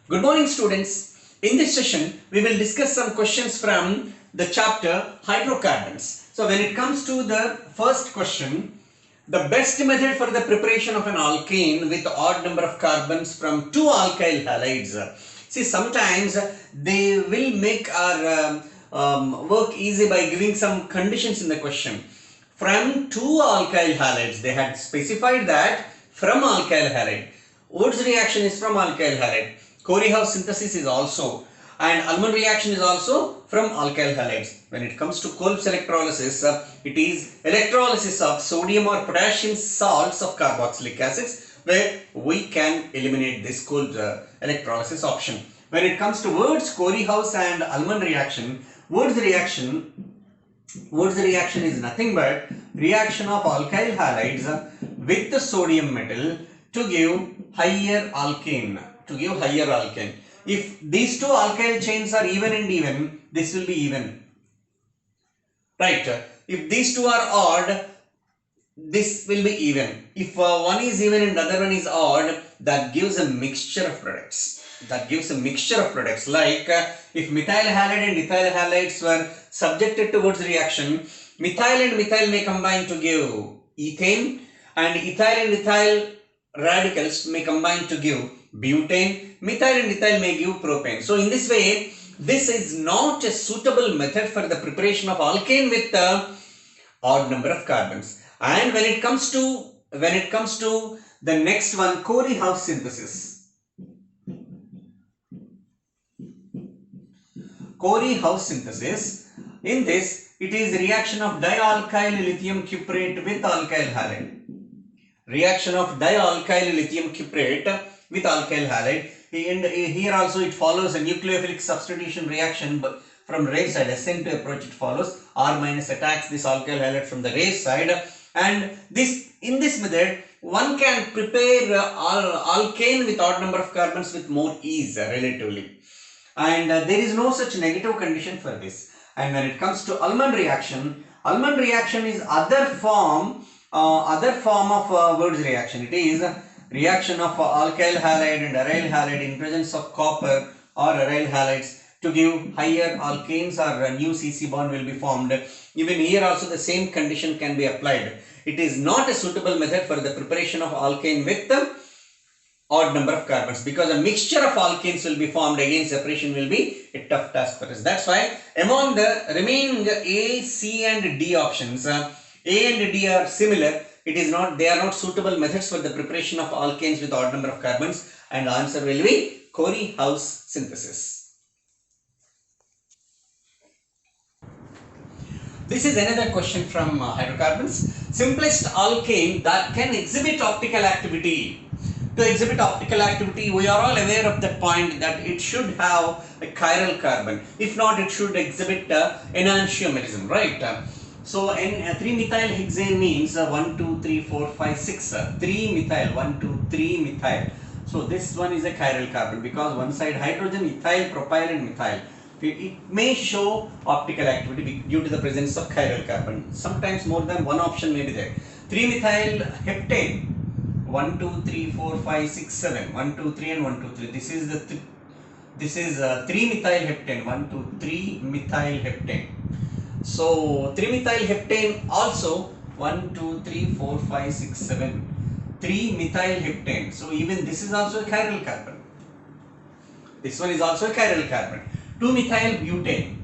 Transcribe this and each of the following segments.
Good morning, students. In this session, we will discuss some questions from the chapter hydrocarbons. So, when it comes to the first question, the best method for the preparation of an alkane with odd number of carbons from two alkyl halides. See, sometimes they will make our work easy by giving some conditions in the question. From two alkyl halides, they had specified that from alkyl halide. Wood's reaction is from alkyl halide. Corey-House synthesis is also, and Ullmann reaction is also from alkyl halides. When it comes to Kolb's electrolysis, it is electrolysis of sodium or potassium salts of carboxylic acids, where we can eliminate this Kolb's electrolysis option. When it comes to Wurtz, Corey-House and Ullmann reaction, Wurtz reaction is nothing but reaction of alkyl halides with the sodium metal to give higher alkane. If these two alkyl chains are even and even, this will be even. Right. If these two are odd, this will be even. If one is even and the other one is odd, that gives a mixture of products. Like if methyl halide and ethyl halides were subjected to Wurtz reaction, methyl and methyl may combine to give ethane, and ethyl and ethyl radicals may combine to give butane. Methyl and ethyl may give propane. So in this way, this is not a suitable method for the preparation of alkane with the odd number of carbons. And when it comes to the next one, Corey-House synthesis. Corey-House synthesis. In this, it is reaction of dialkyl lithium cuprate with alkyl halide. Reaction of dialkyl lithium cuprate with alkyl halide. And here also it follows a nucleophilic substitution reaction, but from Ray's side, SN to approach, it follows. R minus attacks this alkyl halide from the Ray's side, and in this method one can prepare alkane with odd number of carbons with more ease relatively, and there is no such negative condition for this. And when it comes to Ullmann reaction is other form of Wurtz reaction. It is reaction of alkyl halide and aryl halide in presence of copper or aryl halides to give higher alkanes, or a new CC bond will be formed. Even here also the same condition can be applied. It is not a suitable method for the preparation of alkane with the odd number of carbons, because a mixture of alkanes will be formed. Again, separation will be a tough task for us. That's why among the remaining A, C and D options, A and D are similar. They are not suitable methods for the preparation of alkanes with odd number of carbons, and the answer will be Corey-House synthesis. This is another question from hydrocarbons. Simplest alkane that can exhibit optical activity. To exhibit optical activity, we are all aware of that point that it should have a chiral carbon. If not, it should exhibit enantiomerism, right? So, 3-methyl-hexane means 1, 2, 3, 4, 5, 6. 3-methyl, 1, 2, 3-methyl. So, this one is a chiral carbon because one side hydrogen, ethyl, propyl and methyl. It may show optical activity due to the presence of chiral carbon. Sometimes more than one option may be there. 3-methyl-heptane. 1, 2, 3, 4, 5, 6, 7. 1, 2, 3 and 1, 2, 3. This is 3-methyl-heptane. 1, 2, 3-methyl-heptane. So 3-methyl-heptane also 1, 2, 3, 4, 5, 6, 7. 3-methyl-heptane. So even this is also a chiral carbon. This one is also a chiral carbon. 2-methyl-butane.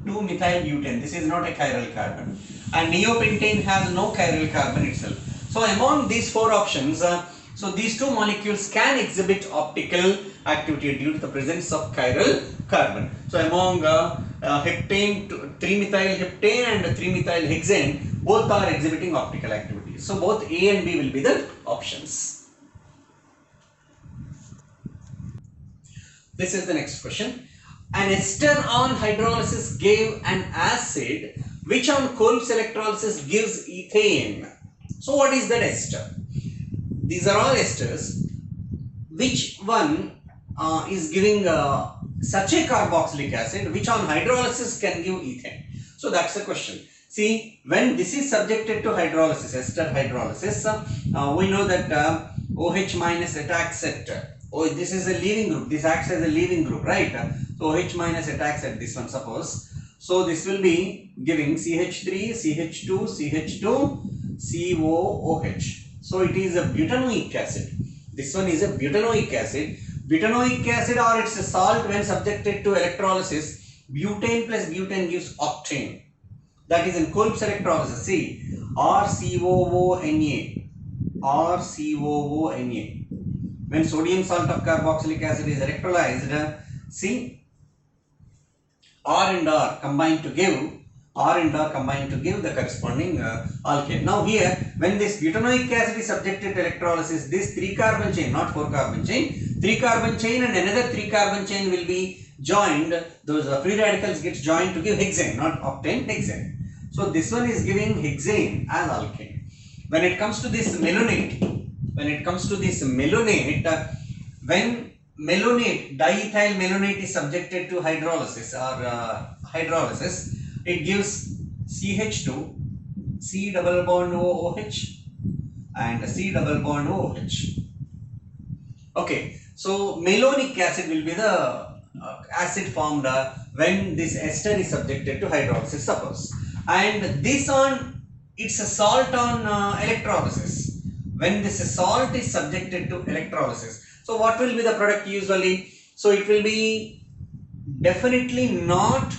2-methyl-butane. This is not a chiral carbon. And neopentane has no chiral carbon itself. So among these four options, so these two molecules can exhibit optical activity due to the presence of chiral carbon. So among heptane, 3-methyl-heptane and 3-methyl-hexane, both are exhibiting optical activity. So both A and B will be the options. This is the next question. An ester on hydrolysis gave an acid which on Kolb's electrolysis gives ethane. So what is that ester? These are all esters. Which one is giving such a carboxylic acid which on hydrolysis can give ethane? So that's the question. See, when this is subjected to hydrolysis, ester hydrolysis, we know that OH minus attacks at Oh, this is a leaving group. This acts as a leaving group, right? So OH minus attacks at this one, suppose. So this will be giving CH3, CH2, CH2, COOH. So it is a butanoic acid. This one is a butanoic acid. Butanoic acid or it's a salt when subjected to electrolysis. Butane plus butane gives octane. That is in Kolb's electrolysis. See, RCOONA. RCOONA. When sodium salt of carboxylic acid is electrolyzed, see, R and R combine to give the corresponding alkane. Now here, when this butanoic acid is subjected to electrolysis, this 3-carbon chain, not 4-carbon chain, 3-carbon chain and another 3-carbon chain will be joined. Those free radicals get joined to give hexane, not octane, hexane. So this one is giving hexane as alkane. When it comes to this malonate, when diethyl malonate is subjected to hydrolysis it gives CH2, C double bond OH and C double bond OH. Okay, so malonic acid will be the acid formed when this ester is subjected to hydrolysis, suppose. And this on, it's a salt on electrolysis. When this salt is subjected to electrolysis, so what will be the product usually? So it will be definitely not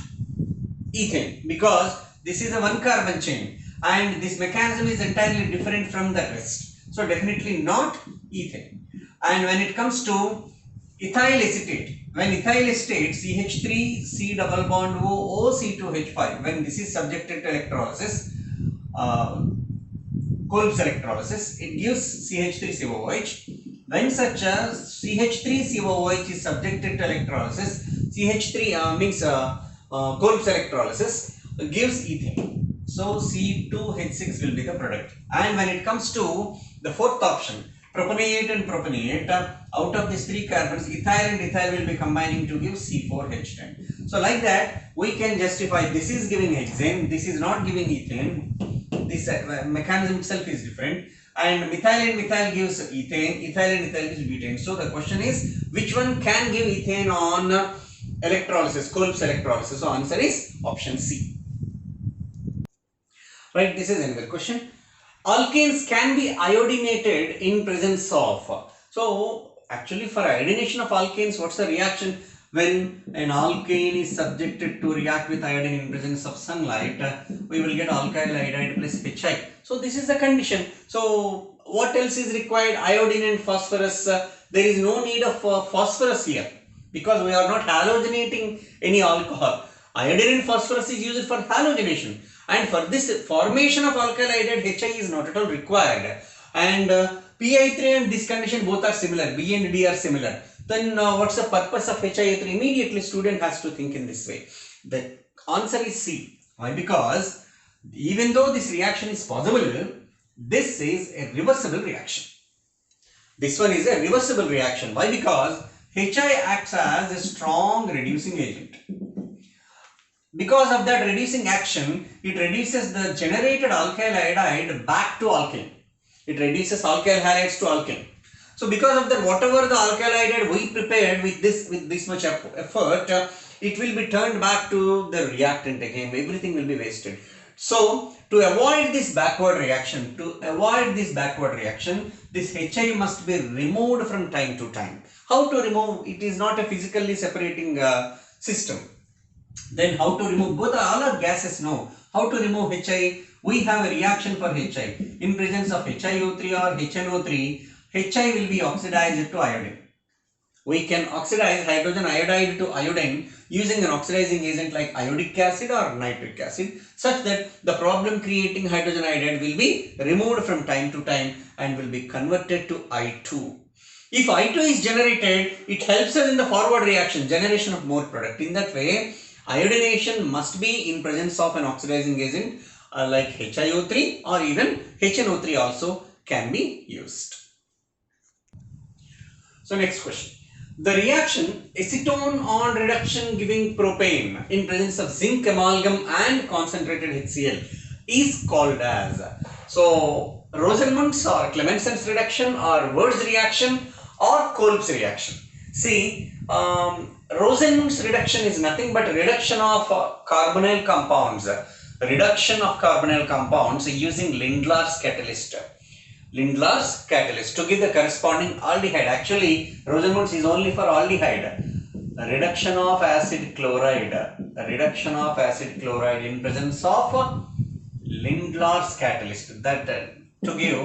ethane, because this is a 1-carbon chain and this mechanism is entirely different from the rest. So definitely not ethane. And when it comes to ethyl acetate, when ethyl acetate CH3 C double bond O C2H5, when this is subjected to electrolysis, Kolb's electrolysis, it gives CH3COOH. When such a CH3COOH is subjected to electrolysis, CH3 means Kolb's electrolysis gives ethane. So C2H6 will be the product. And when it comes to the fourth option, propionate and propionate, out of these 3 carbons, ethyl and ethyl will be combining to give C4H10. So like that, we can justify this is giving hexane, this is not giving ethane. This mechanism itself is different, and methyl and methyl gives ethane, ethyl and ethyl gives butane. So the question is, which one can give ethane on electrolysis, Kolb's electrolysis? So answer is option C. Right, this is another question. Alkanes can be iodinated in presence of. So actually for iodination of alkanes, what's the reaction? When an alkane is subjected to react with iodine in presence of sunlight, we will get alkyl iodide plus HI. So this is the condition. So what else is required? Iodine and phosphorus. There is no need of phosphorus here, because we are not halogenating any alcohol. Iodine and phosphorus is used for halogenation, and for this formation of alkyl iodide, HI is not at all required. And PI3 and this condition both are similar. B and D are similar. Then what's the purpose of HiO3? Immediately student has to think in this way. The answer is C. Why? Because even though this reaction is possible, this is a reversible reaction. This one is a reversible reaction. Why? Because HI acts as a strong reducing agent. Because of that reducing action, it reduces the generated alkyl iodide back to alkane. It reduces alkyl halides to alkane. So because of that, whatever the alkyl iodide we prepared with this much effort, it will be turned back to the reactant again. Everything will be wasted. So to avoid this backward reaction, this HI must be removed from time to time. How to remove? It is not a physically separating system. Then how to remove? Both all are gases now. How to remove HI? We have a reaction for HI. In presence of HiO3 or HNO3, HI will be oxidized to iodine. We can oxidize hydrogen iodide to iodine using an oxidizing agent like iodic acid or nitric acid, such that the problem creating hydrogen iodide will be removed from time to time and will be converted to I2. If I2 is generated, it helps us in the forward reaction, generation of more product. In that way, iodination must be in presence of an oxidizing agent like HiO3 or even HNO3 also can be used. So next question. The reaction acetone on reduction giving propane in presence of zinc amalgam and concentrated HCl is called as, so Rosenmund's or Clemenson's reduction or Wurtz reaction or Kolb's reaction. See, Rosenmund's reduction is nothing but reduction of carbonyl compounds. Reduction of carbonyl compounds using Lindlar's catalyst. Lindlar's catalyst to give the corresponding aldehyde. Actually, Rosenmund's is only for aldehyde. A reduction of acid chloride. A reduction of acid chloride in presence of Lindlar's catalyst. That to give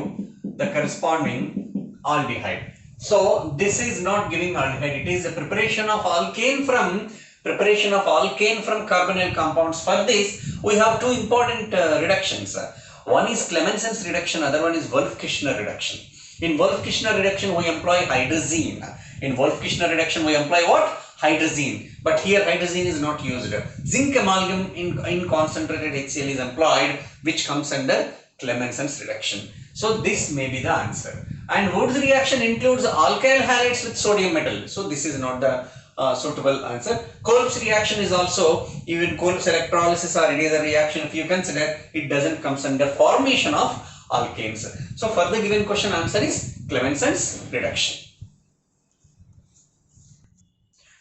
the corresponding aldehyde. So this is not giving aldehyde. It is a preparation of alkane from carbonyl compounds. For this, we have two important reductions. One is Clemenson's reduction, other one is Wolff-Kishner reduction. In Wolff-Kishner reduction, we employ hydrazine. In Wolff-Kishner reduction, we employ what? Hydrazine. But here hydrazine is not used. Zinc amalgam in concentrated HCl is employed, which comes under Clemenson's reduction. So this may be the answer. And Wood's reaction includes alkyl halides with sodium metal. So this is not the suitable answer. Kolb's reaction is also, even Kolb's electrolysis or any other reaction, if you consider, it doesn't come under formation of alkanes. So for the given question, answer is Clemenson's reduction.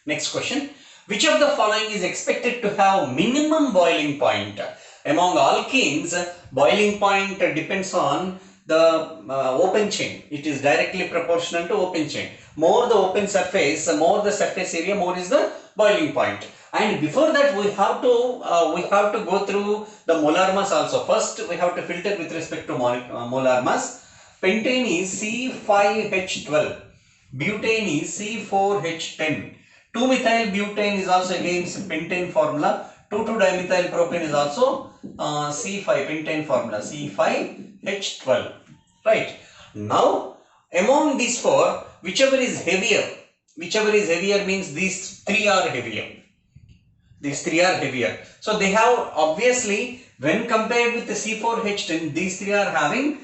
Next question. Which of the following is expected to have minimum boiling point? Among alkenes, boiling point depends on the open chain. It is directly proportional to open chain. More the open surface, more the surface area, more is the boiling point. And before that, we have to go through the molar mass also. First, we have to filter with respect to molar mass. Pentane is C5H12. Butane is C4H10. 2-methyl-butane is also again pentane formula. 2,2-dimethyl propane is also C5 pentane formula, C5H12. Right. Now, among these four, whichever is heavier means these three are heavier. These three are heavier. So they have, obviously, when compared with the C4H10, these three are having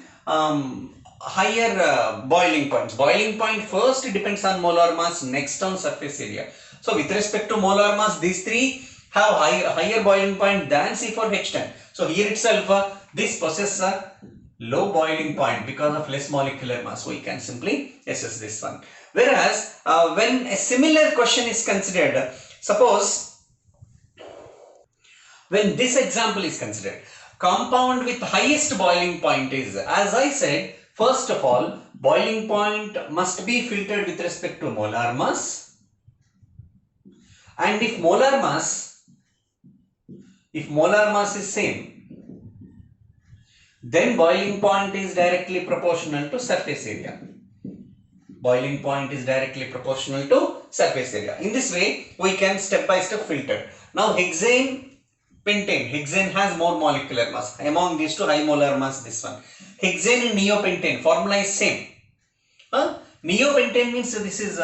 higher boiling points. Boiling point first depends on molar mass, next on surface area. So with respect to molar mass, these three have higher boiling point than C4H10. So here itself, this possesses a low boiling point because of less molecular mass. We can simply assess this one. Whereas when a similar question is considered, suppose when this example is considered, compound with highest boiling point is, as I said, first of all, boiling point must be filtered with respect to molar mass. And if molar mass is same, then boiling point is directly proportional to surface area. Boiling point is directly proportional to surface area. In this way, we can step by step filter. Now hexane, pentane. Hexane has more molecular mass. Among these two, high molar mass, this one. Hexane and neopentane, formula is same. Neopentane means this is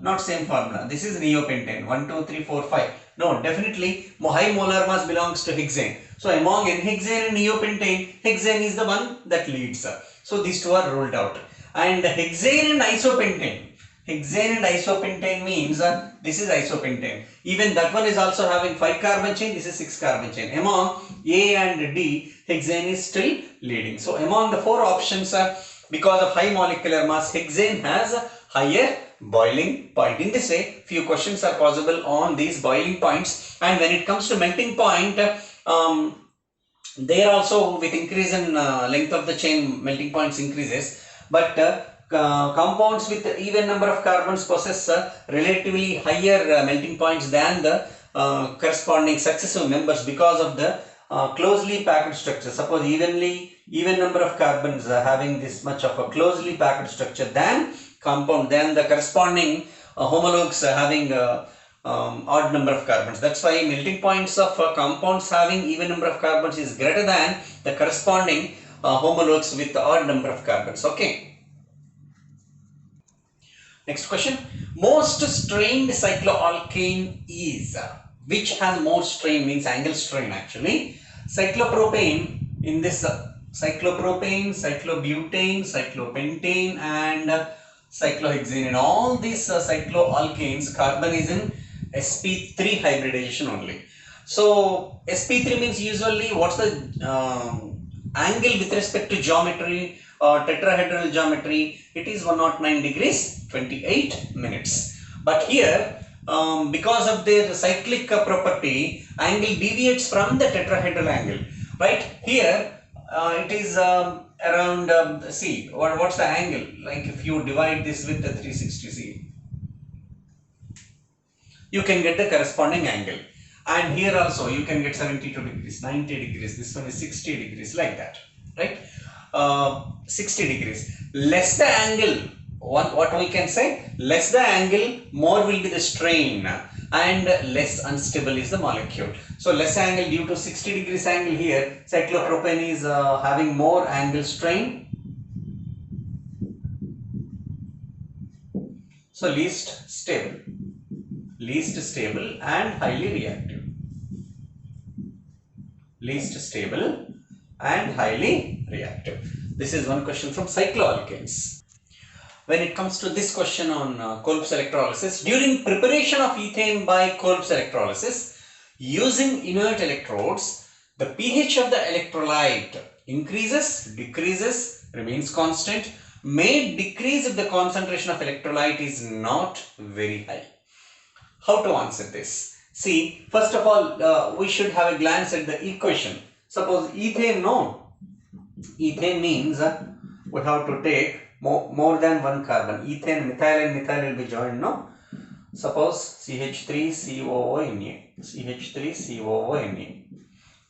not same formula. This is neopentane. 1, 2, 3, 4, 5. No, definitely high molar mass belongs to hexane. So among N-hexane and neopentane, hexane is the one that leads. So these two are ruled out. And hexane and isopentane. Hexane and isopentane means this is isopentane. Even that one is also having 5 carbon chain. This is 6 carbon chain. Among A and D, hexane is still leading. So among the 4 options, because of high molecular mass, hexane has a higher boiling point. In this way, few questions are possible on these boiling points. And when it comes to melting point, there also with increase in length of the chain, melting points increases. But compounds with even number of carbons possess relatively higher melting points than the corresponding successive members because of the closely packed structure. Suppose even number of carbons having this much of a closely packed structure than compound, than the corresponding homologues having odd number of carbons. That's why melting points of compounds having even number of carbons is greater than the corresponding homologues with the odd number of carbons. Okay. Next question. Most strained cycloalkane is, which has more strain, means angle strain actually. Cyclopropane, in this cyclopropane, cyclobutane, cyclopentane and cyclohexane. In all these cycloalkanes, carbon is in sp3 hybridization only. So sp3 means usually what's the angle with respect to geometry tetrahedral geometry, it is 109 degrees 28 minutes. But here, because of their cyclic property, angle deviates from the tetrahedral angle. Right here, it is around, see, what's the angle? Like if you divide this with the 360, see, you can get the corresponding angle. And here also you can get 72 degrees, 90 degrees, this one is 60 degrees, like that, right? 60 degrees. Less the angle, what we can say, less the angle, more will be the strain, and less unstable is the molecule. So less angle due to 60 degrees angle here, cyclopropane is having more angle strain. So least stable and highly reactive. Least stable and highly reactive. This is one question from cycloalkanes. When it comes to this question on Kolb's electrolysis, during preparation of ethane by Kolb's electrolysis, using inert electrodes, the pH of the electrolyte increases, decreases, remains constant, may decrease if the concentration of electrolyte is not very high. How to answer this? See, first of all, we should have a glance at the equation. Suppose ethane, no? Ethane means we have to take more than one carbon. Ethane, methyl and methyl will be joined, no? Suppose CH3COONA. CH3COONA.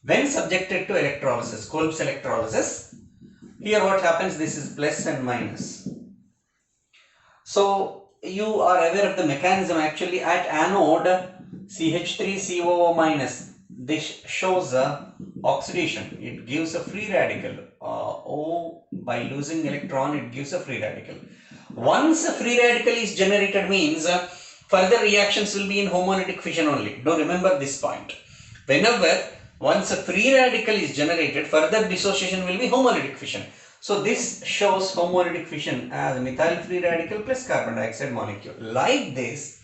When subjected to electrolysis, Kolb's electrolysis, here what happens, this is plus and minus. So you are aware of the mechanism. Actually at anode, CH3COO minus, this shows oxidation. It gives a free radical. O, by losing electron, it gives a free radical. Once a free radical is generated means further reactions will be in homolytic fission only. Do remember this point. Whenever once a free radical is generated, further dissociation will be homolytic fission. So this shows homolytic fission as methyl free radical plus carbon dioxide molecule. Like this,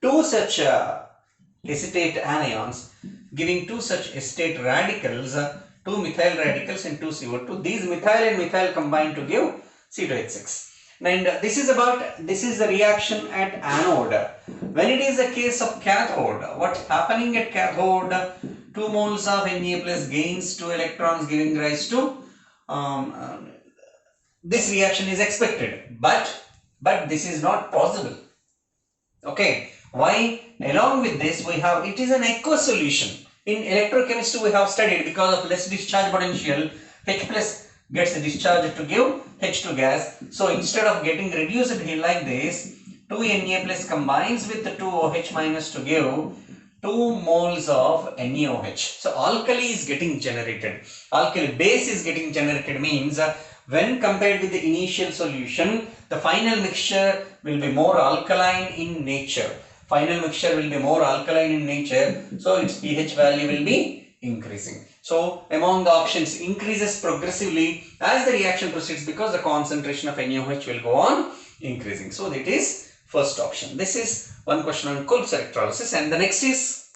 two such acetate anions giving two such acetate radicals, two methyl radicals and two CO2. These methyl and methyl combine to give C2H6. And this is the reaction at anode. When it is a case of cathode, what's happening at cathode? 2 moles of Na plus gains 2 electrons, giving rise to this reaction is expected, but this is not possible. Okay, why? Along with this, we have, it is an aqueous solution. In electrochemistry, we have studied, because of less discharge potential, H plus gets discharged to give H2 gas. So instead of getting reduced here like this, 2 Na plus combines with the 2 OH minus to give 2 moles of NaOH. So alkali is getting generated. Alkali base is getting generated means when compared with the initial solution, the final mixture will be more alkaline in nature. Final mixture will be more alkaline in nature, so its pH value will be increasing. So among the options, increases progressively as the reaction proceeds because the concentration of NaOH will go on increasing. So that is first option. This is one question on Kolb's electrolysis. And the next is,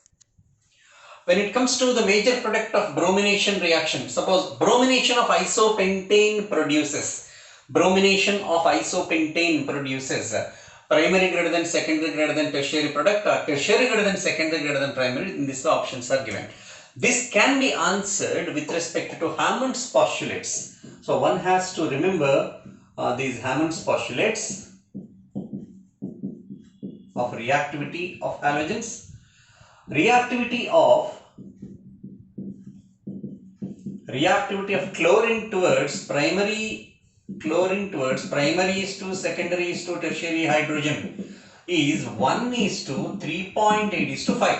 when it comes to the major product of bromination reaction, suppose bromination of isopentane produces primary greater than secondary greater than tertiary product, or tertiary greater than secondary greater than primary. In this, the options are given. This can be answered with respect to Hammond's postulates. So one has to remember these Hammond's postulates of reactivity of halogens. Reactivity of chlorine towards primary is to secondary is to tertiary hydrogen is 1:3.8 is to 5.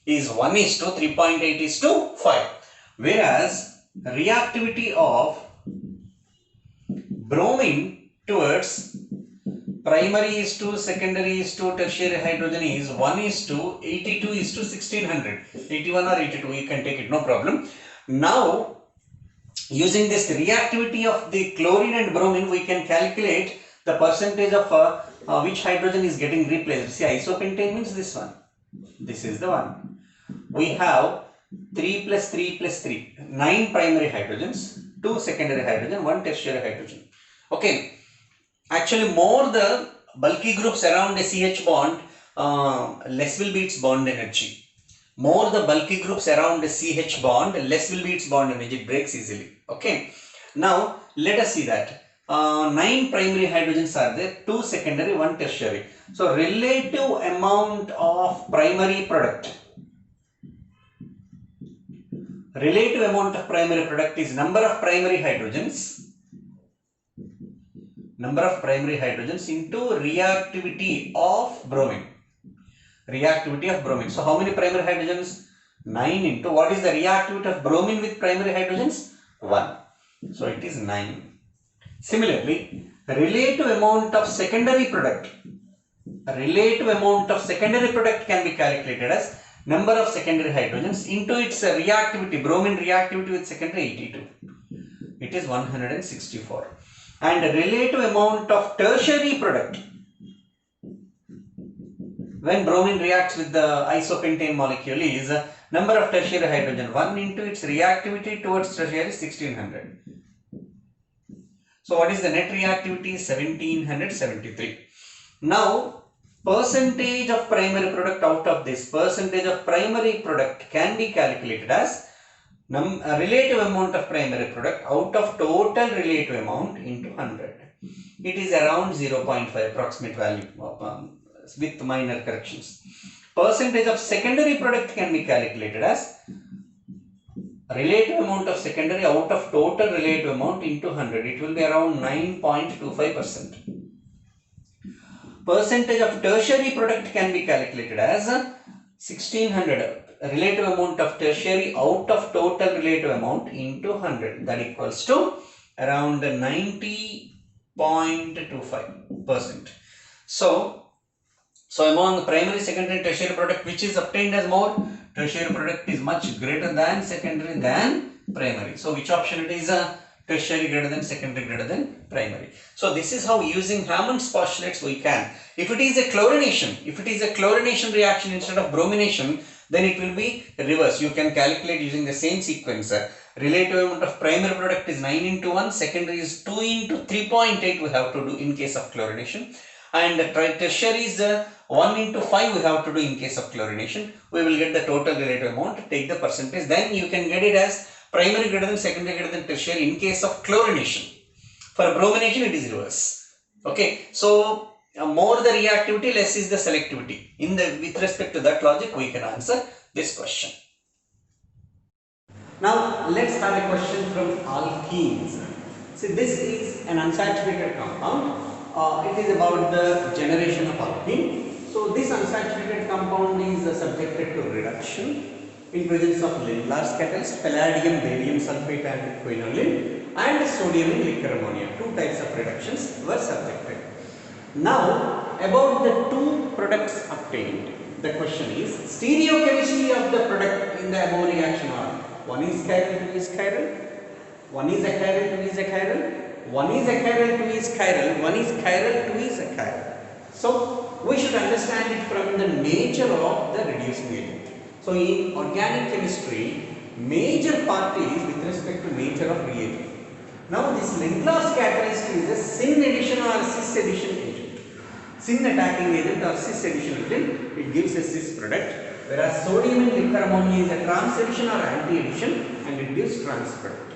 Is 1:3.8 is to 5. Whereas reactivity of bromine towards primary is to secondary is to tertiary hydrogen is 1:82 is to 1600. 81 or 82, you can take it, no problem. Now, using this reactivity of the chlorine and bromine, we can calculate the percentage of which hydrogen is getting replaced. See, isopentane means this one. This is the one. We have 3 plus 3 plus 3. 9 primary hydrogens. 2 secondary hydrogen, 1 tertiary hydrogen. Okay, actually more the bulky groups around a CH bond, less will be its bond energy. More the bulky groups around the CH bond, less will be its bond energy, it breaks easily. Okay, now let us see that. 9 primary hydrogens are there, 2 secondary, 1 tertiary. So relative amount of primary product. Relative amount of primary product is number of primary hydrogens into reactivity of bromine. Reactivity of bromine. So how many primary hydrogens? 9 into what is the reactivity of bromine with primary hydrogens? 1. So it is 9. Similarly, relative amount of secondary product. Relative amount of secondary product can be calculated as number of secondary hydrogens into its reactivity, bromine reactivity with secondary 82. It is 164. And relative amount of tertiary product when bromine reacts with the isopentane molecule is number of tertiary hydrogen. 1 into its reactivity towards tertiary 1600. So what is the net reactivity? 1773. Now percentage of primary product out of this, percentage of primary product can be calculated as relative amount of primary product out of total relative amount into 100. It is around 0.5 approximate value with minor corrections. Percentage of secondary product can be calculated as relative amount of secondary out of total relative amount into 100. It will be around 9.25%. Percentage of tertiary product can be calculated as 1600. Relative amount of tertiary out of total relative amount into 100. That equals to around 90.25%. So among primary, secondary, tertiary product, which is obtained as more? Tertiary product is much greater than secondary than primary. So which option it is? Tertiary greater than secondary greater than primary. So this is how using Hammond's postulates we can. If it is a chlorination reaction instead of bromination, then it will be reverse. You can calculate using the same sequence. Relative amount of primary product is 9 into 1, secondary is 2 into 3.8 we have to do in case of chlorination. And tertiary is 1 into 5 we have to do in case of chlorination. We will get the total relative amount, take the percentage, then you can get it as primary greater than secondary greater than tertiary in case of chlorination. For bromination it is reverse. Okay, so more the reactivity, less is the selectivity. With respect to that logic we can answer this question. Now let's have a question from alkenes. See, this is an unsaturated compound. It is about the generation of alkene. So this unsaturated compound is subjected to reduction in presence of Lindlar's catalyst, palladium, barium sulfate and quinoline, and sodium in liquor ammonia. 2 types of reductions were subjected. Now about the 2 products obtained, the question is stereochemistry of the product in the above reaction are: one is chiral, 2 is chiral, one is achiral, 2 is achiral, one is achiral, 2 is chiral, one is chiral, 2 is achiral. So we should understand it from the nature of the reducing agent. So in organic chemistry, major part is with respect to nature of reagent. Now this Lindlar's catalyst is a syn addition or cis addition agent. Syn attacking agent or cis addition agent, it gives a cis product, whereas sodium in liquor ammonia is a trans addition or anti addition and it gives trans product.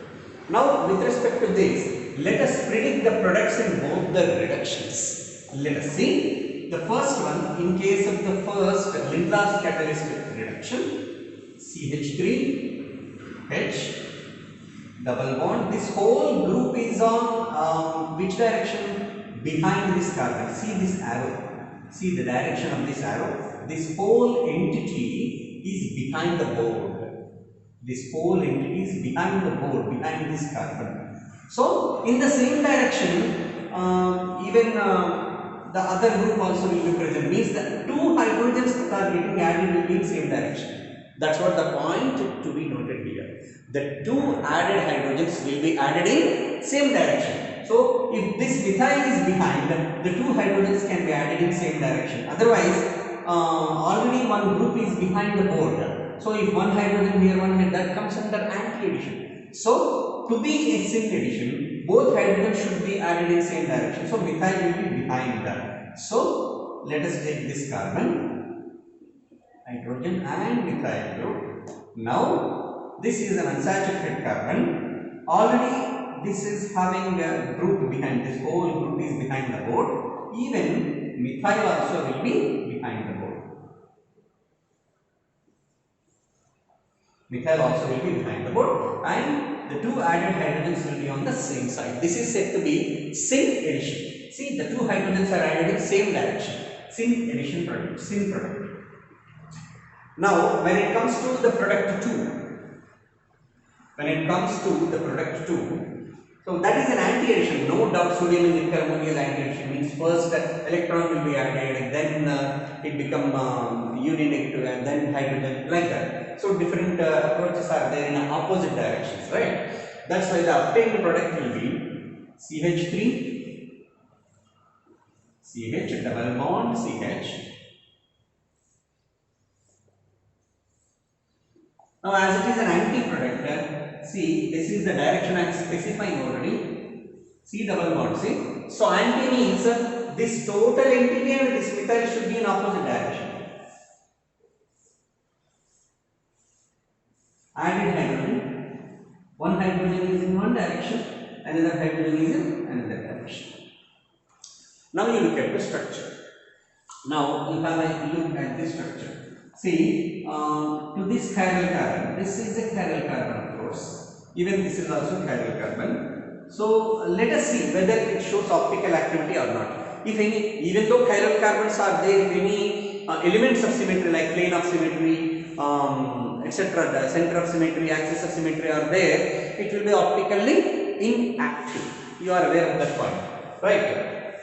Now with respect to this, let us predict the products in both the reductions. Let us see. The first one, in case of the first Lindlar's catalyst reduction, CH3H double bond. This whole group is on which direction? Behind this carbon. See this arrow. See the direction of this arrow. This whole entity is behind the board. This whole entity is behind the board, behind this carbon. So in the same direction, even the other group also will be present. Means that 2 hydrogens that are getting added will be in same direction. That's what the point to be noted here. The 2 added hydrogens will be added in same direction. So if this methyl is behind, the 2 hydrogens can be added in same direction. Otherwise, already one group is behind the board. So if one hydrogen here, one here, that comes under anti-addition. So to be a syn addition, both hydrogens should be added in same direction. So methyl will be behind that. So let us take this carbon, hydrogen and methyl group. Now this is an unsaturated carbon. Already this is having a group behind. This whole group is behind the board. Even methyl also will be behind the board. Methyl also will be behind the board, and the two added hydrogens will be on the same side. This is said to be syn addition. See, the two hydrogens are added in same direction. Syn addition product, syn product. Now, when it comes to the product 2, so that is an anti-addition. No doubt, sodium and nickel ammonium anti-addition means first electron will be added, then it become union negative, and then hydrogen, like that. So different approaches are there in opposite directions, right? That's why the obtained product will be CH3, CH double bond CH. Now, as it is an anti-product, see, this is the direction I am specifying already. C double bond, see. So anti means this total entity and this methyl should be in opposite direction. Added hydrogen, one hydrogen is in one direction, another hydrogen is in another direction. Now you look at the structure. Now if I look at this structure, see, to this chiral carbon, this is a chiral carbon of course, even this is also chiral carbon. So let us see whether it shows optical activity or not. If any, even though chiral carbons are there, if any elements of symmetry like plane of symmetry, etc., the center of symmetry, axis of symmetry are there, it will be optically inactive. You are aware of that point, right?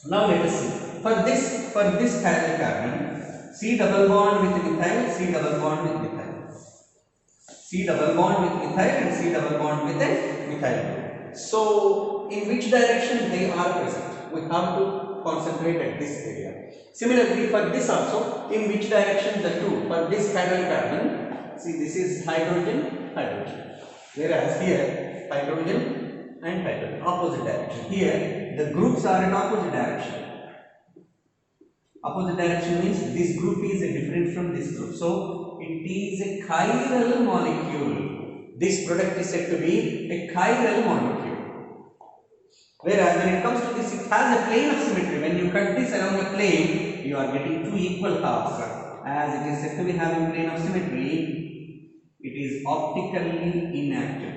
Now let us see. For this chiral carbon, C double bond with methyl, C double bond with methyl, C double bond with methyl, and C double bond with a methyl. So in which direction they are present? We have to concentrate at this area. Similarly, for this also, in which direction the two? For this chiral carbon, see, this is hydrogen, hydrogen. Whereas here, hydrogen and hydrogen, opposite direction. Here, the groups are in opposite direction. Opposite direction means this group is different from this group. So, it is a chiral molecule. This product is said to be a chiral molecule. Whereas when it comes to this, it has a plane of symmetry. When you cut this along a plane, you are getting two equal halves. As it is said to be having plane of symmetry, it is optically inactive.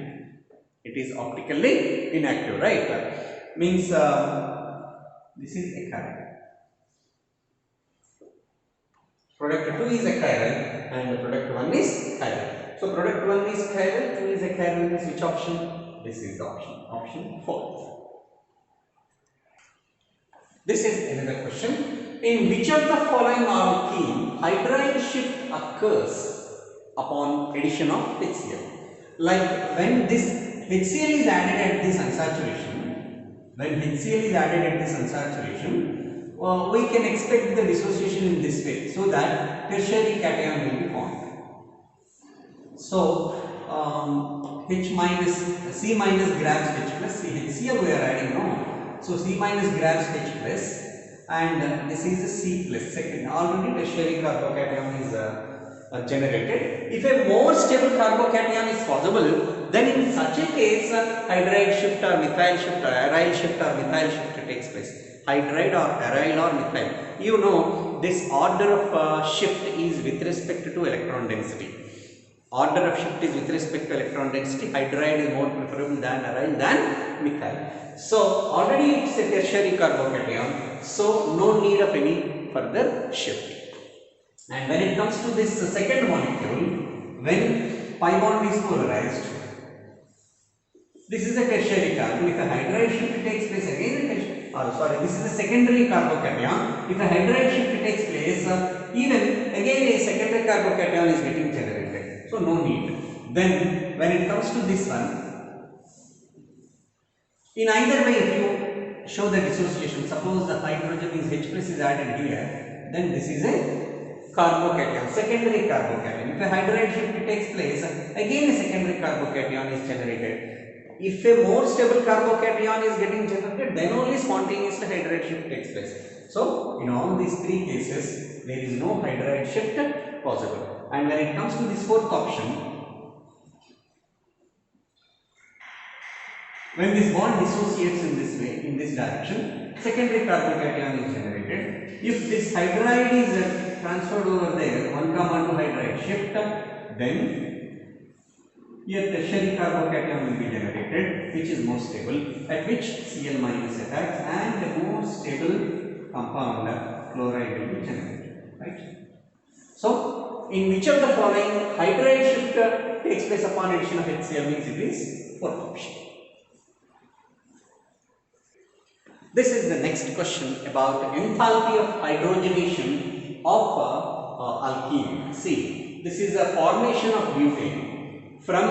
It is optically inactive, right? Means this is a chiral. Product 2 is a chiral and product 1 is chiral. So product 1 is chiral, 2 is a chiral, means which option? This is the option 4. This is another question. In which of the following alkene hydride shift occurs upon addition of HCl? Like when this HCl is added at this unsaturation, we can expect the dissociation in this way, so that tertiary cation will be formed. So H minus C minus grabs H plus HCl we are adding now. So C minus grabs H plus, and this is a C plus. Second, already tertiary carbocation is generated. If a more stable carbocation is possible, then in such a case hydride shift or methyl shift or aryl shift or methyl shift takes place. Hydride or aryl or methyl. You know, this order of shift is with respect to electron density. Order of shift is with respect to electron density. Hydride is more preferable than aryl than methyl. So already it's a tertiary carbocation, so no need of any further shift. And when it comes to this second molecule, when pi bond is polarized, this is a tertiary carbon. If a hydride shift takes place again, this is a secondary carbocation. If a hydride shift takes place, even again a secondary carbocation is getting generated. So no need. Then when it comes to this one, in either way, if you show the dissociation, suppose the hydrogen is H plus is added here, then this is a carbocation, secondary carbocation. If a hydride shift takes place, again a secondary carbocation is generated. If a more stable carbocation is getting generated, then only spontaneous hydride shift takes place. So in all these three cases, there is no hydride shift possible. And when it comes to this fourth option, when this bond dissociates in this way, in this direction, secondary carbocation is generated. If this hydride is transferred over there, 1, 2 hydride shift, then here tertiary carbocation will be generated, which is more stable, at which Cl minus attacks and a more stable compound chloride will be generated, right? So, in which of the following hydride shift takes place upon addition of HCl means it is fourth option. This is the next question about enthalpy of hydrogenation of alkene. See, this is a formation of butane from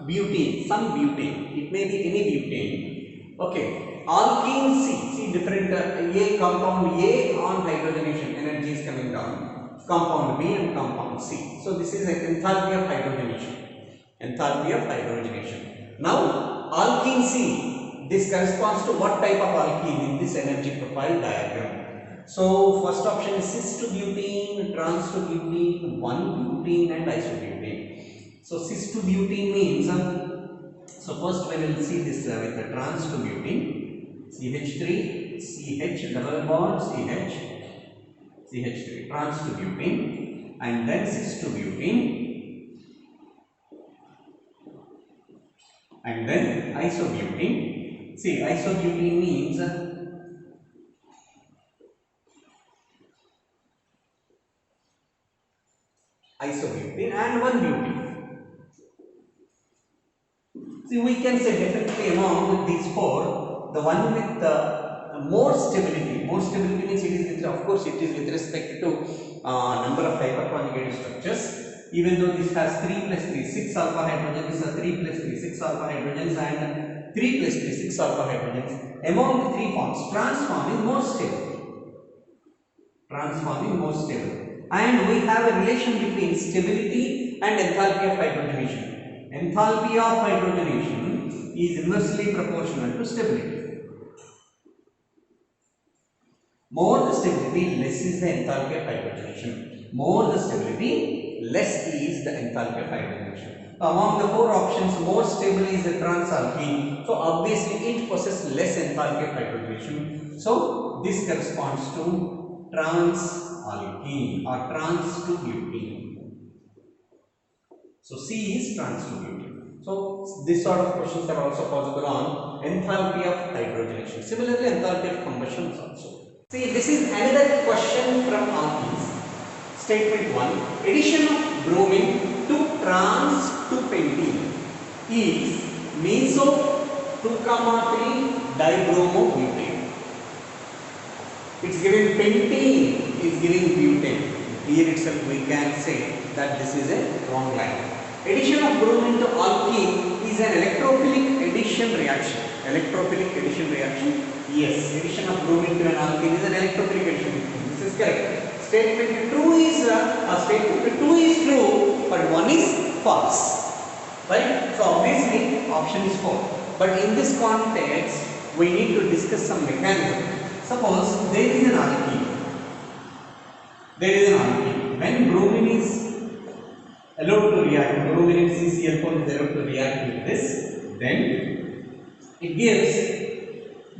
butane, some butane, it may be any butane. Okay, alkene C, see different A compound A on hydrogenation, energy is coming down, compound B and compound C. So this is an enthalpy of hydrogenation, enthalpy of hydrogenation. Now alkene C, this corresponds to what type of alkene in this energy profile diagram. So first option is cis to butene, trans to butene, 1-butene and isobutane. So cis to butene means, so first we will see this with the trans to butene, CH3, CH double bond, CH, CH3, trans to butene, and then cis to butene, and then isobutene. See, isobutene means isobutene and 1-butene. See, we can say definitely among these four, the one with the more stability means it is with, of course it is with respect to number of hyperconjugated structures. Even though this has 3 plus 3, 6 alpha hydrogens, 3 plus 3, 6 alpha hydrogens and 3 plus 3, 6 alpha hydrogens. Among the three forms, trans form is more stable. Trans form is more stable. And we have a relation between stability and enthalpy of hydrogenation. Enthalpy of hydrogenation is inversely proportional to stability. More the stability, less is the enthalpy of hydrogenation. More the stability, less is the enthalpy of hydrogenation. Among the four options, more stable is the trans alkene. So obviously it possesses less enthalpy of hydrogenation. So this corresponds to trans alkene or trans to butene. So C is trans to butene. So this sort of questions are also possible on enthalpy of hydrogenation. Similarly, enthalpy of combustion is also. See, this is another question from alkenes. Statement 1. Addition of bromine to trans to pentene is meso 2,3 dibromobutane. It's given pentene is giving butane. Here itself we can say that this is a wrong line. Addition of bromine to alkene is an electrophilic addition reaction. Electrophilic addition reaction. Yes, addition of bromine to an alkene is an electrophilic addition. This is correct. Statement 2 is statement 2 is true, but 1 is false. Right? So obviously option is 4. But in this context, we need to discuss some mechanism. Suppose there is an alkene. There is an alkene. When bromine is allowed to react, bromine and CCl4 is allowed to react with this, then it gives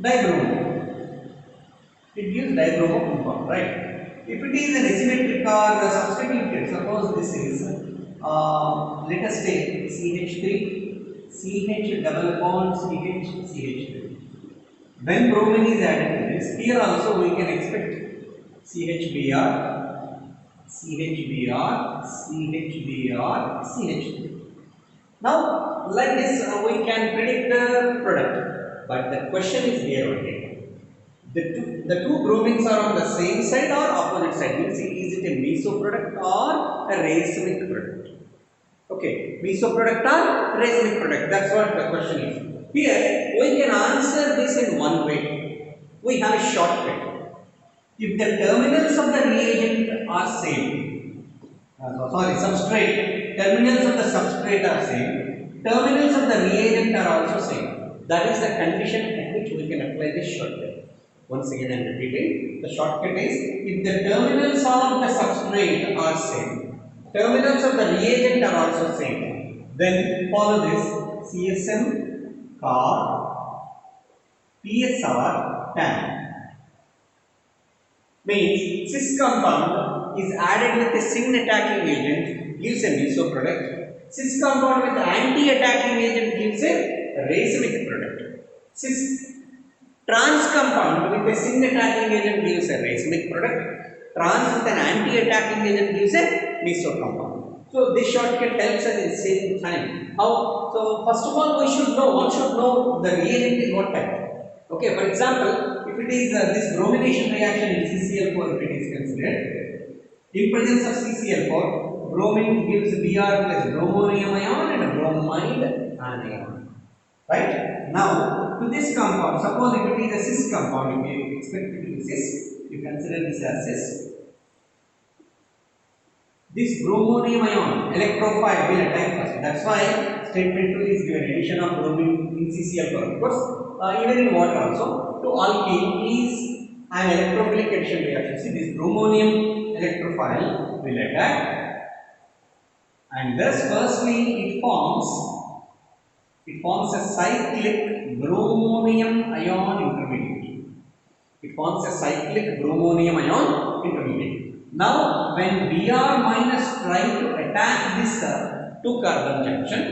dibromo. It gives dibromo compound, right? If it is an asymmetric or substituted, suppose this is, let us take CH3, CH double bond, CH, CH3. When bromine is added to this, here also we can expect CHBr, CHBr, CHBr, CH3. Now, like this, we can predict the product, but the question is here only. The two bromines are on the same side or opposite side. Means is it a meso product or a racemic product? Okay, meso product or racemic product. That's what the question is. Here we can answer this in one way. We have a shortcut. If the terminals of the reagent are same, substrate. Terminals of the substrate are same. terminals of the reagent are also same. That is the condition at which we can apply this shortcut. Once again I am repeating, the shortcut is if the terminals of the substrate are same, terminals of the reagent are also same, then follow this CSM Car PSR TAN. Means cis compound is added with a syn attacking agent gives a meso product. Cis compound with anti-attacking agent gives a racemic product. Cis trans compound with a syn attacking agent gives a racemic product. Trans with an anti-attacking agent gives a meso compound. So this shortcut helps us in saving time. How? So first of all, one should know the reagent is what type. Okay, for example, if it is this bromination reaction in CCl4, if it is considered, in presence of CCl4, bromine gives Br plus bromonium ion and bromide anion. Right? Now, to this compound, suppose if it is a cis compound, if you expect it to be cis, you consider this as cis. This bromonium ion electrophile will attack first. That's why statement 2 is given addition of bromine in CCl4. Of course, even in water also, to alkene is an electrophilic addition reaction. See, this bromonium electrophile will attack, and thus firstly it forms a cyclic bromonium ion intermediate. It forms a cyclic bromonium ion intermediate. Now, when Br minus try to attack this 2 carbon junction,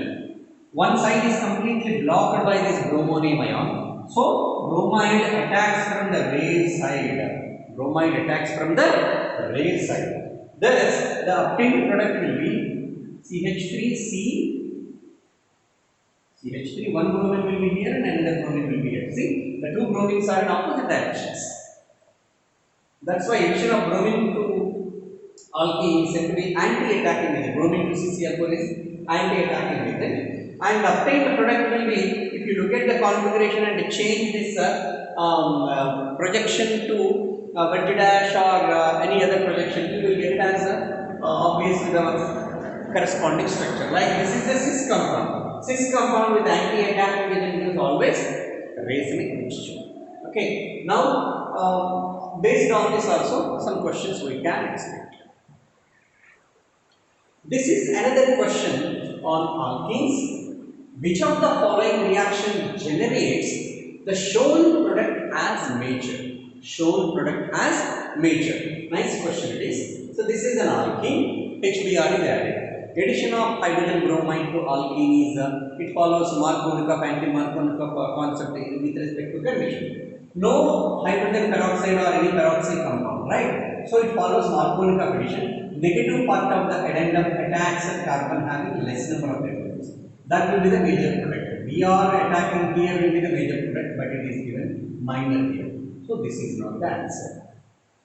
one side is completely blocked by this bromonium ion. So, bromide attacks from the rail side. Bromide attacks from the rail side. Thus, the obtained product will be CH3C. CH3, one bromine will be here and another bromine will be here. See, the 2 bromines are in opposite directions. That's why addition of bromine to alkene is said to be anti-attacking agent. Bromine to CCl4 is anti-attacking agent. And obtained product will be, if you look at the configuration and change this projection to Venti dash or any other projection, you will get as obviously the corresponding structure. Like this is a cis compound. Cis compound with anti-attacking agent is always racemic mixture. Okay. Now, based on this also, some questions we can expect. This is another question on alkenes. Which of the following reaction generates the shown product as major? Shown product as major. Nice question it is. So this is an alkene. HBr is added. Addition of hydrogen bromide to alkene is it follows Markovnikov anti-Markovnikov concept with respect to condition. No hydrogen peroxide or any peroxide compound, right? So it follows Markovnikov addition. Negative part of the addendum attacks a carbon having less number of atoms. That will be the major product. Br attacking here will be the major product, but it is given minor here. So this is not the answer.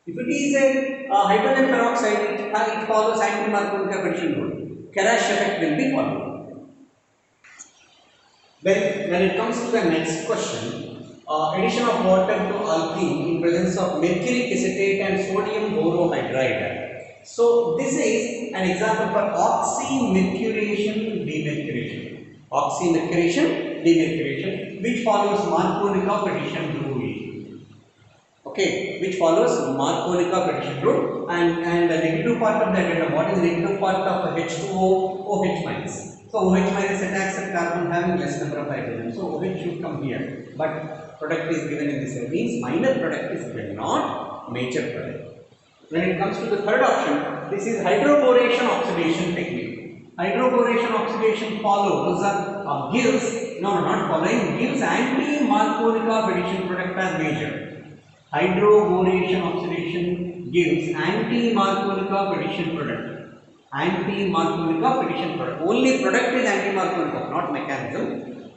If it is a hydrogen peroxide, it follows anti-Markovnikov addition rule. Karash effect will be followed. Then, when it comes to the next question, addition of water to alkene in presence of mercuric acetate and sodium borohydride. So, this is an example for oxymercuration demercuration. Oxymercuration demercuration, which follows Markovnikov addition rule. Okay, which follows Markovnikov addition rule, and the negative part of the addendum. What is the negative part of H2O? OH minus. So OH minus attacks a carbon having less number of hydrogen. So OH should come here, but product is given in this way. Means minor product is given, not major product. When it comes to the third option, this is hydroboration oxidation technique. Hydroboration oxidation follows gives anti-Markovnikov addition product as major. Hydroboration oxidation gives anti-Markovnikov addition product. Anti-Markovnikov addition product. Only product is anti-Markovnikov, not mechanism.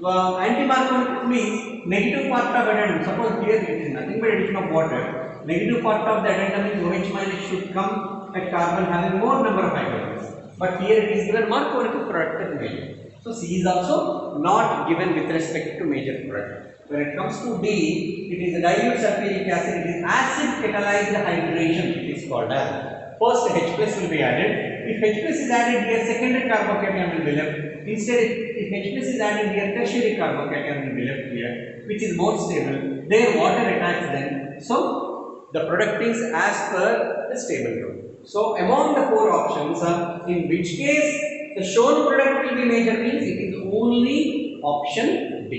Anti-Markovnikov means negative part of addendum. Suppose here it is nothing but addition of water. Negative part of the addendum is OH minus should come at carbon having more number of hydrogens. But here it is given Markovnikov product as major. So C is also not given with respect to major product. When it comes to D, it is a dilute sulfuric acid. It is acid catalyzed hydration. It is called as. First H plus will be added. If H plus is added here, secondary carbocation will be left. Instead, if H plus is added here, tertiary carbocation will be left here, which is more stable. There water attacks then. So the product is as per the stable rule. So among the four options, in which case the shown product will be major, means it is only option D.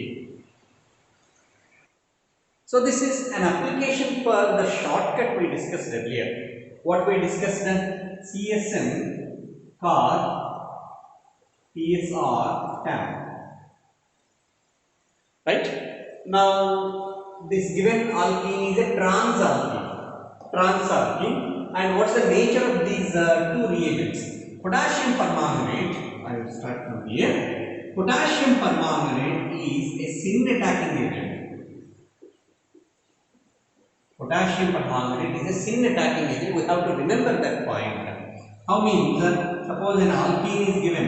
So this is an application for the shortcut we discussed earlier. What we discussed, CSM, CAR, PSR, TAM. Right? Now this given alkene is a transalkene, and what's the nature of these two reagents? Potassium permanganate, I will start from here. Potassium permanganate is a syn attacking agent. Potassium permanganate is a syn attacking agent. We have to remember that point. How means, suppose an alkene is given,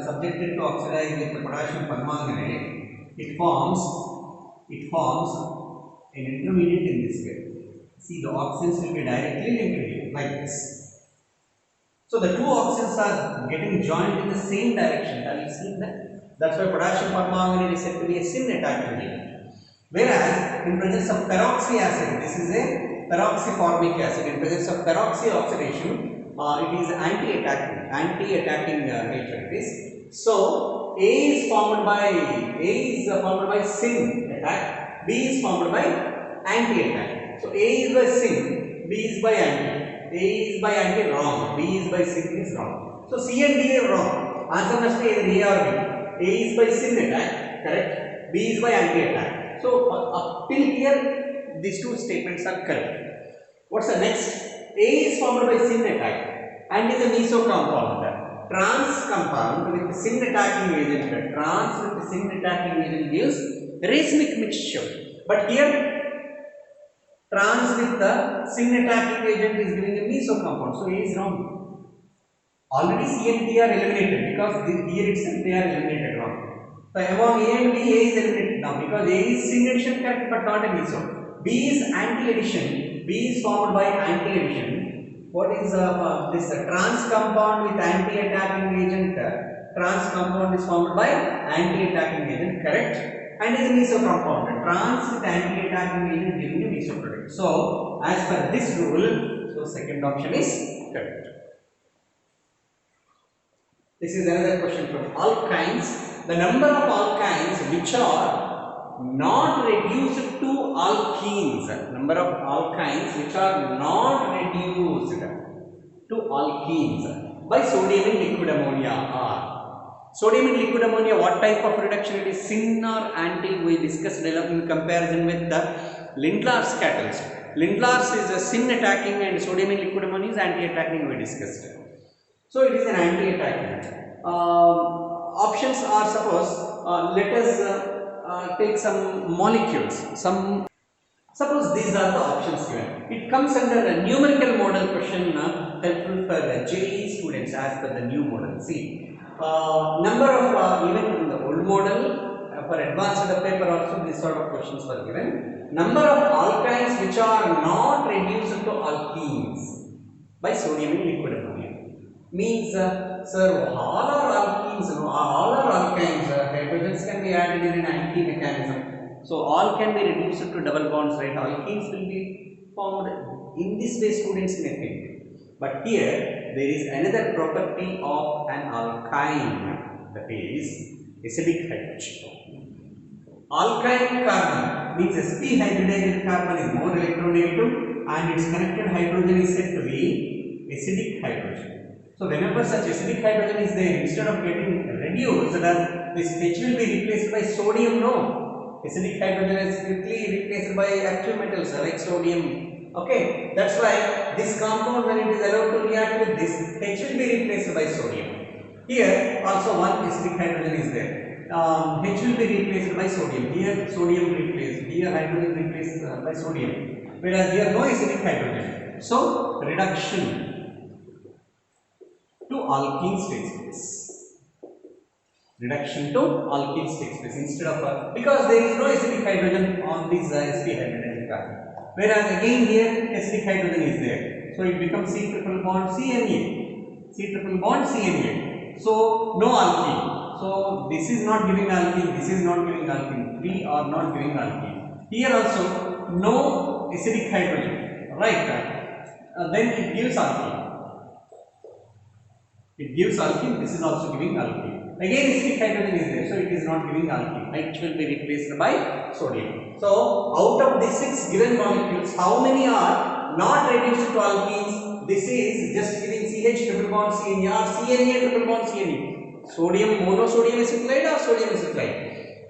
subjected to oxidize with the potassium permanganate, it forms an intermediate in this way. See, the oxygens will be directly linked here, like this. So the two oxygens are getting joined in the same direction. Have you seen that? That's why potassium permanganate is said to be a syn attacking agent. Whereas in presence of peroxy acid, this is a peroxiformic acid. In presence of peroxy oxidation, it is anti-attacking nature. It is. So A is formed by syn attack, B is formed by anti-attack. So A is by syn, B is by anti. A is by anti, wrong. B is by syn is wrong. So C and D are wrong. Answer must be either A or B. A is by syn attack, correct. B is by anti-attack. So up till here, these two statements are correct. What's the next? A is formed by syn attack and is a meso compound. Trans compound with syn attacking agent. Trans with syn attacking agent gives racemic mixture. But here, trans with the syn attacking agent is giving a meso compound. So A is wrong. Already C and D are eliminated because here itself they are eliminated wrong. So among A and B, A is eliminated now because A is syn addition correct but not a meso. B is anti-addition. B is formed by anti-addition. What is this trans compound with anti-attacking agent? Trans compound is formed by anti-attacking agent, correct? And is a meso compound. Trans with anti-attacking agent giving a meso product. So as per this rule, so second option is correct. This is another question from alkynes. The number of alkynes which are not reduced to alkenes. Number of alkynes which are not reduced to alkenes by sodium in liquid ammonia are. Sodium in liquid ammonia, what type of reduction it is? Syn or anti? We discussed in comparison with the Lindlar's catalyst. Lindlar's is a syn attacking and sodium in liquid ammonia is anti attacking, we discussed. So it is an anti attacking. Options are, suppose let us take some molecules. Suppose these are the options given. It comes under a numerical model question, helpful for JEE students as per the new model. See, number of even in the old model for advanced paper also these sort of questions were given. Number of alkynes which are not reduced to alkenes by sodium in liquid ammonia means. Sir, all are alkenes, all are alkynes, hydrogens can be added in an anti mechanism. So all can be reduced to double bonds, right? Alkenes will be formed in this way, students may think. But here there is another property of an alkyne, that is acidic hydrogen. Alkyne carbon means sp hybridized carbon is more electronegative and its connected hydrogen is said to be acidic hydrogen. So whenever such acidic hydrogen is there, instead of getting reduced, this H will be replaced by sodium. No, acidic hydrogen is quickly replaced by active metals like sodium. Okay, that's why this compound, when it is allowed to react with this, H will be replaced by sodium. Here also one acidic hydrogen is there. H will be replaced by sodium. Here sodium replaced. Here hydrogen replaced by sodium. Whereas here no acidic hydrogen. So reduction to alkenes takes place. Reduction to alkenes takes place instead of because there is no acidic hydrogen on this sp hybridized carbon. Whereas again here acidic hydrogen is there, so it becomes C triple bond CNA. C triple bond CN8. So no alkene. So this is not giving alkene. This is not giving alkene. 3 are not giving alkene. Here also no acidic hydrogen. Right. Then it gives alkene. It gives alkene. This is also giving alkene. Again acidic hydrogen is there, so it is not giving alkene. It will be replaced by sodium. So out of the 6 given molecules, how many are not reduced to alkenes? This is just giving CH triple bond CNA or CNA triple bond CNA. Sodium monosodium acetyl or sodium acetyl,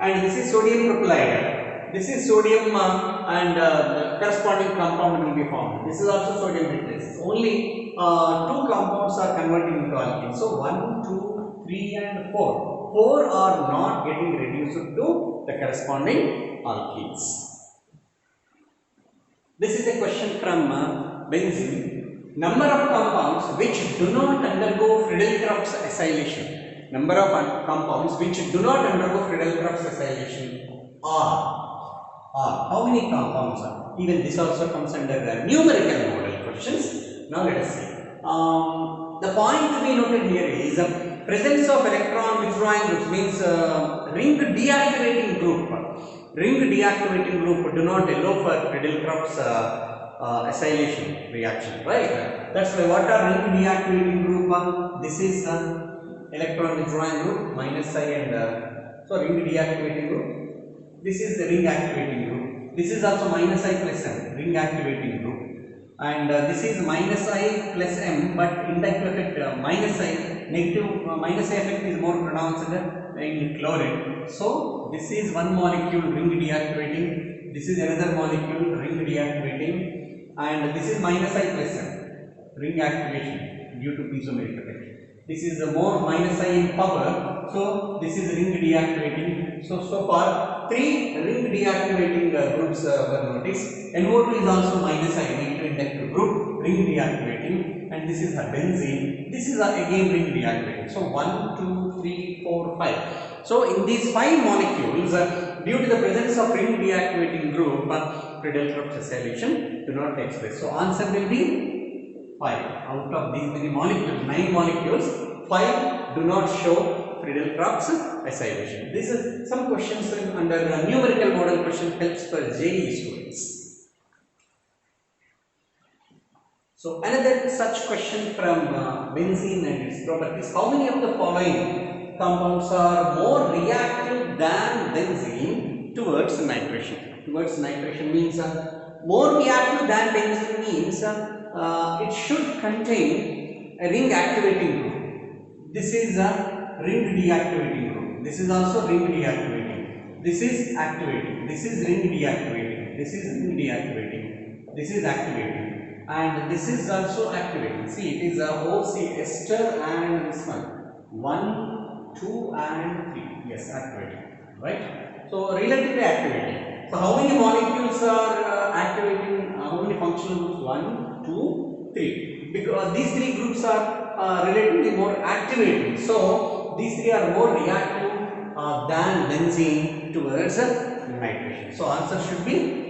and this is sodium propyl. This is sodium and the corresponding compound will be formed. This is also sodium replaces. Only 2 compounds are converting into alkene. So 1, 2, 3 and 4. 4 are not getting reduced to the corresponding alkenes. This is a question from benzene. Number of compounds which do not undergo Friedel-Crafts acylation. Number of compounds which do not undergo Friedel-Crafts acylation are. How many compounds are? Even this also comes under numerical model questions. Now let us see. The point to be noted here is presence of electron withdrawing groups, means ring deactivating group. Ring deactivating group do not allow for Friedel-Crafts acylation reaction, right? That's why what are ring deactivating group? This is electron withdrawing group minus I and so ring deactivating group. This is the ring activating group. This is also minus I plus M, ring activating group. And this is minus I plus M, but inductive effect minus I, negative minus I effect is more pronounced in chlorine. So this is one molecule ring deactivating, this is another molecule ring deactivating, and this is minus I plus M, ring activation due to piezometric effect. This is more minus I in power, so this is ring deactivating. So far 3 ring deactivating groups were noticed. NO2 is also minus I, inductive group, ring deactivating, and this is a benzene. This is again ring deactivating. So 1, 2, 3, 4, 5. So in these 5 molecules, due to the presence of ring deactivating group, Friedel-Crafts acylation do not take place. So answer will be 5. Out of these many molecules, 9 molecules, 5 do not show Friedel-Crafts acylation. This is some questions under numerical model question helps for JEE students. So another such question from benzene and its properties. How many of the following compounds are more reactive than benzene towards nitration? Towards nitration means more reactive than benzene means it should contain a ring activating group. This is a ring deactivating group. This is also ring deactivating. This is activating. This is ring deactivating. This is ring deactivating. This is activating. And this is also activating. See, it is a OC ester and this one. 1, 2 and 3. Yes, activating. Right? So relatively activating. So how many molecules are activating? How many functional groups? 1, 2, 3. Because these 3 groups are relatively more activating. So these 3 are more reactive than benzene towards nitration. So answer should be